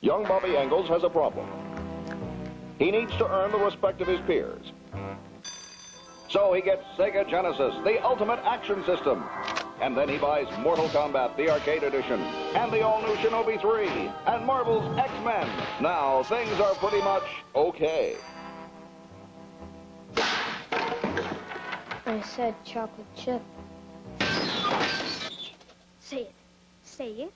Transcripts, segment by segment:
Young Bobby Engels has a problem. He needs to earn the respect of his peers. So he gets Sega Genesis, the ultimate action system. And then he buys Mortal Kombat, the arcade edition, and the all-new Shinobi 3, and Marvel's X-Men. Now, things are pretty much okay. I said chocolate chip. Say it. Say it.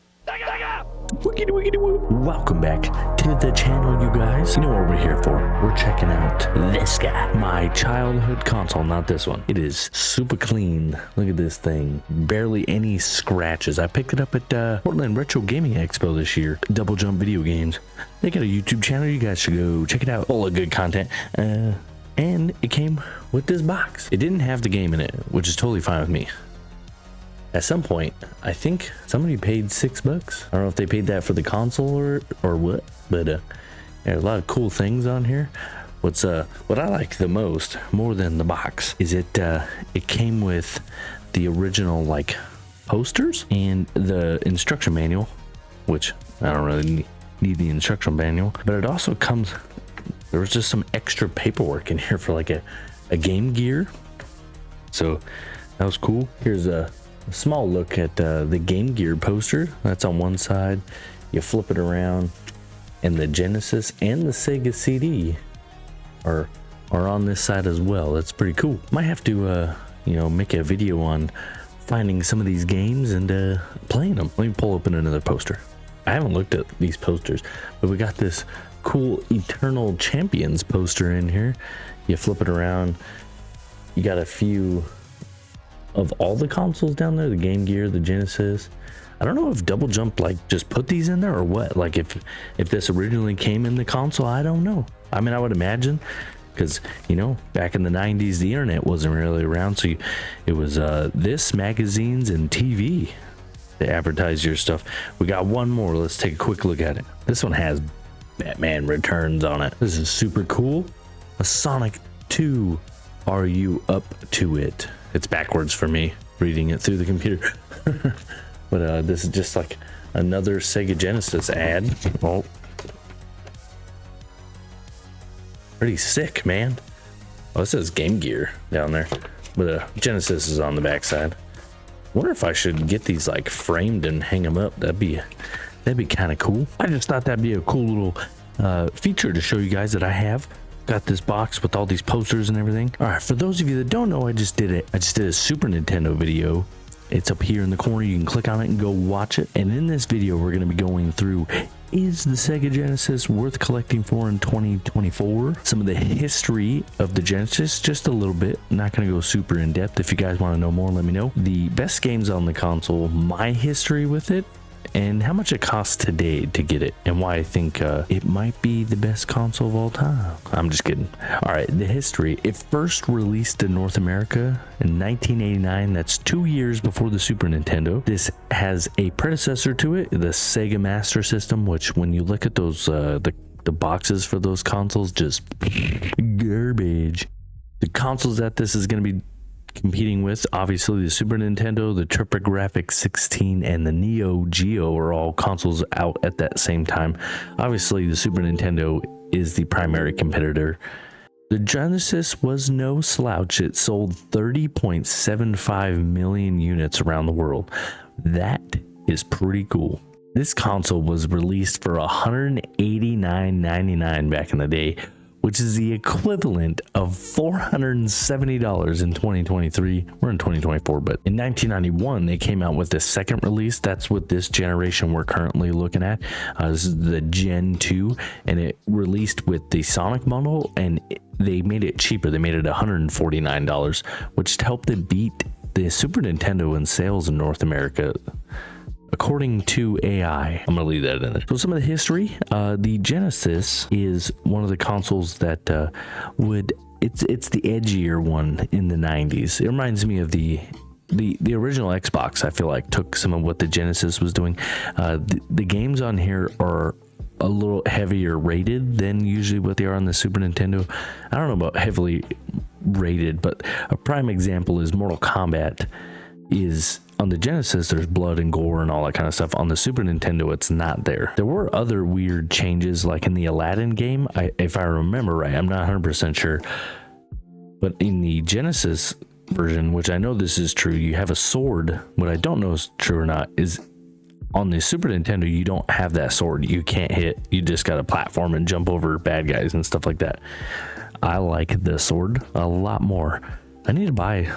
Wiggity wiggity woo. Welcome back to the channel, you guys. You know what we're here for. We're checking out this guy. My childhood console, not this one. It is super clean. Look at this thing. Barely any scratches. I picked it up at Portland Retro Gaming Expo this year. Double Jump Video Games. They got a YouTube channel. You guys should go check it out. Full of good content. And it came with this box. It didn't have the game in it, which is totally fine with me. At some point, I think somebody paid $6. I don't know if they paid that for the console or what, but yeah, a lot of cool things on here. What I like the most, more than the box, is it came with the original like posters and the instruction manual, which I don't really need the instruction manual, but it also comes. There was just some extra paperwork in here for like a Game Gear, so that was cool. Here's a small look at the Game Gear poster. That's on one side. You flip it around, and the Genesis and the Sega CD are on this side as well. That's pretty cool. Might have to make a video on finding some of these games and playing them. Let me pull open another poster. I haven't looked at these posters, but we got this cool Eternal Champions poster in here. You flip it around, you got a few of all the consoles down there, the Game Gear, the Genesis. I don't know if Double Jump like just put these in there or what, like if this originally came in the console. I don't know. I mean, I would imagine, because back in the 90s the internet wasn't really around, so it was this, magazines, and TV to advertise your stuff. We got one more. Let's take a quick look at it. This one has Batman Returns on it. This is super cool. A Sonic 2, Are You Up To It? It's backwards for me reading it through the computer. But this is just like another Sega Genesis ad. Oh, pretty sick, man. Oh, it says Game Gear down there, but Genesis is on the backside. Wonder if I should get these like framed and hang them up. That'd be kind of cool. I just thought that'd be a cool little feature to show you guys that I have. Got this box with all these posters and everything. All right, for those of you that don't know, I just did a Super Nintendo video. It's up here in the corner. You can click on it and go watch it. And in this video, we're going to be going through, is the Sega Genesis worth collecting for in 2024? Some of the history of the Genesis, just a little bit. Not going to go super in depth. If you guys want to know more, let me know. The best games on the console, my history with it, and how much it costs today to get it, and why I think it might be the best console of all time. I'm just kidding. All right, the history. It first released in North America in 1989. That's 2 years before the Super Nintendo. This has a predecessor to it, the Sega Master System, which when you look at those the boxes for those consoles, just garbage. The consoles that this is going to be competing with, obviously the Super Nintendo, the TurboGrafx 16, and the Neo Geo are all consoles out at that same time. Obviously the Super Nintendo is the primary competitor. The Genesis was no slouch. It sold 30.75 million units around the world. That is pretty cool. This console was released for $189.99 back in the day, which is the equivalent of $470 in 2023. We're in 2024, but in 1991, they came out with the second release. That's what this generation we're currently looking at. This is the Gen 2, and it released with the Sonic bundle, and they made it cheaper. They made it $149, which helped it beat the Super Nintendo in sales in North America, according to AI. I'm gonna leave that in there. So some of the history, the Genesis is one of the consoles that it's the edgier one in the 90s. It reminds me of the original Xbox. I feel like took some of what the Genesis was doing. The games on here are a little heavier rated than usually what they are on the Super Nintendo. I don't know about heavily rated, but a prime example is Mortal Kombat is on the Genesis, there's blood and gore and all that kind of stuff. On the Super Nintendo, it's not there. There were other weird changes, like in the Aladdin game, if I remember right. I'm not 100% sure. But in the Genesis version, which I know this is true, you have a sword. What I don't know is true or not is on the Super Nintendo, you don't have that sword. You can't hit. You just got to platform and jump over bad guys and stuff like that. I like the sword a lot more. I need to buy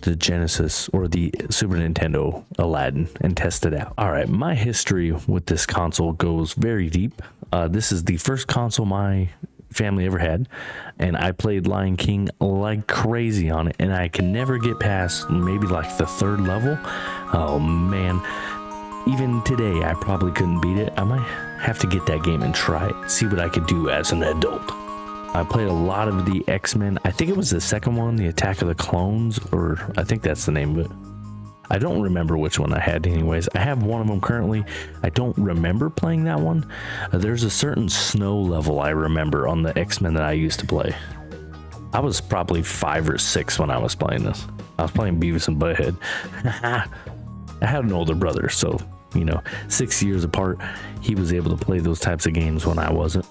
the Genesis or the Super Nintendo Aladdin and test it out. All right, my history with this console goes very deep. This is the first console my family ever had, and I played Lion King like crazy on it, and I can never get past maybe like the third level. Oh man, even today I probably couldn't beat it. I might have to get that game and try it, see what I could do as an adult. I played a lot of the X-Men. I think it was the second one, the Attack of the Clones, or I think that's the name of it. I don't remember which one I had anyways. I have one of them currently. I don't remember playing that one. There's a certain snow level I remember on the X-Men that I used to play. I was probably 5 or 6 when I was playing this. I was playing Beavis and Butthead. I had an older brother, so, 6 years apart, he was able to play those types of games when I wasn't.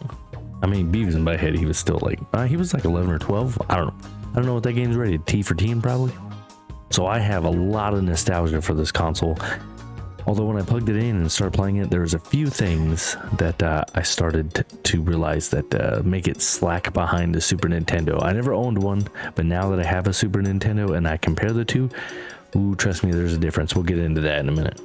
I mean, Beavis and Butthead, he was still like, he was like 11 or 12. I don't know. I don't know what that game's rated. T for teen, probably. So I have a lot of nostalgia for this console. Although when I plugged it in and started playing it, there was a few things that I started to realize that make it slack behind the Super Nintendo. I never owned one, but now that I have a Super Nintendo and I compare the two, ooh, trust me, there's a difference. We'll get into that in a minute.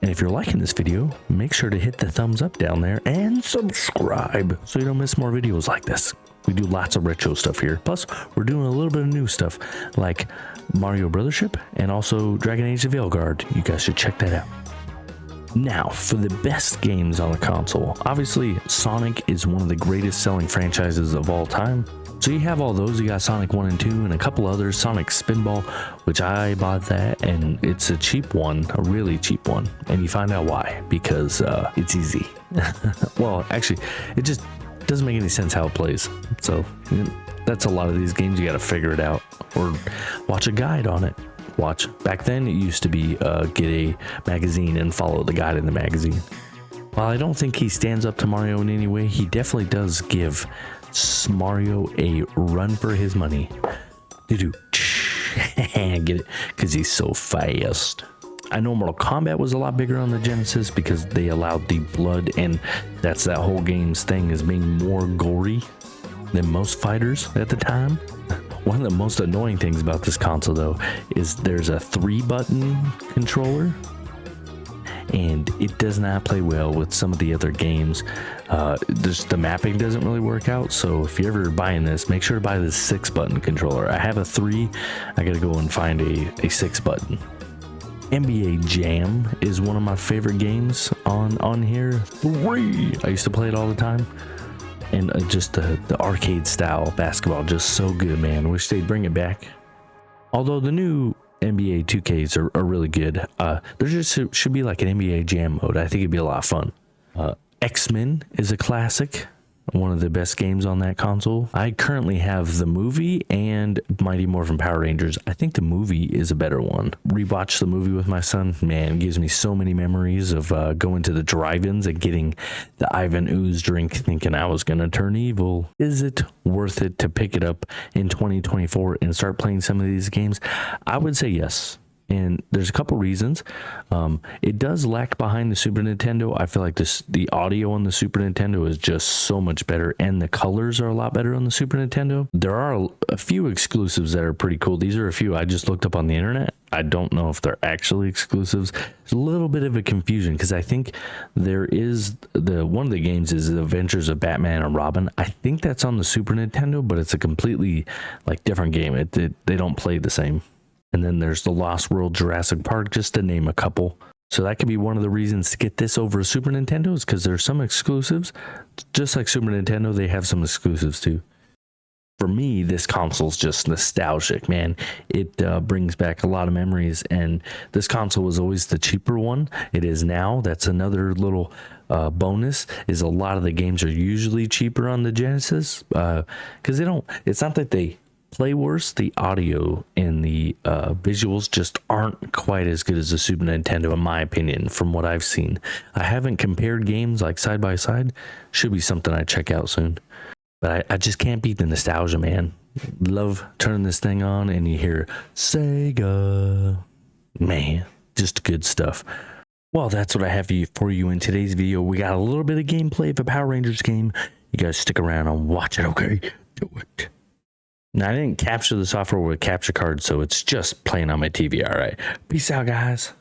And if you're liking this video, make sure to hit the thumbs up down there and subscribe so you don't miss more videos like this. We do lots of retro stuff here. Plus, we're doing a little bit of new stuff like Mario Brothership and also Dragon Age: The Veilguard. You guys should check that out. Now, for the best games on the console, obviously Sonic is one of the greatest selling franchises of all time. So you have all those. You got Sonic 1 and 2 and a couple others. Sonic Spinball, which I bought that, and it's a cheap one, a really cheap one. And you find out why, because it's easy. Well, actually, it just doesn't make any sense how it plays. So that's a lot of these games. You got to figure it out or watch a guide on it. Back then, it used to be get a magazine and follow the guide in the magazine. While I don't think he stands up to Mario in any way, he definitely does give Mario a run for his money. Get it? Because he's so fast. I know Mortal Kombat was a lot bigger on the Genesis because they allowed the blood, and that's that whole game's thing, is being more gory than most fighters at the time. One of the most annoying things about this console, though, is there's a 3-button controller, and it does not play well with some of the other games. The mapping doesn't really work out, so if you're ever buying this, make sure to buy the 6-button controller. I have a 3. I gotta go and find a 6-button. NBA Jam is one of my favorite games on here. 3! I used to play it all the time. And just the arcade style basketball, just so good, man. Wish they'd bring it back. Although the new NBA 2Ks are really good. There just should be like an NBA Jam mode. I think it'd be a lot of fun. X-Men is a classic. One of the best games on that console. I currently have the movie and Mighty Morphin Power Rangers. I think the movie is a better one. Rewatched the movie with my son. Man, it gives me so many memories of going to the drive-ins and getting the Ivan Ooze drink thinking I was going to turn evil. Is it worth it to pick it up in 2024 and start playing some of these games? I would say yes. And there's a couple reasons. It does lack behind the Super Nintendo. I feel like the audio on the Super Nintendo is just so much better, and the colors are a lot better on the Super Nintendo. There are a few exclusives that are pretty cool. These are a few I just looked up on the internet. I don't know if they're actually exclusives. There's a little bit of a confusion because I think there is one of the games is The Adventures of Batman and Robin. I think that's on the Super Nintendo, but it's a completely different game. They don't play the same. And then there's the Lost World Jurassic Park, just to name a couple. So that could be one of the reasons to get this over a Super Nintendo, is because there's some exclusives. Just like Super Nintendo, they have some exclusives too. For me, this console's just nostalgic, man. It brings back a lot of memories, and this console was always the cheaper one. It is now. That's another little bonus, is a lot of the games are usually cheaper on the Genesis, because it's not that they play worse. The audio and the visuals just aren't quite as good as the Super Nintendo, in my opinion, from what I've seen. I haven't compared games like side by side. Should be something I check out soon. But I just can't beat the nostalgia, man. Love turning this thing on and you hear Sega. Man, just good stuff. Well, that's what I have for you in today's video. We got a little bit of gameplay of a Power Rangers game. You guys stick around and watch it, okay? Do it. Now, I didn't capture the software with a capture card, so it's just playing on my TV, all right? Peace out, guys.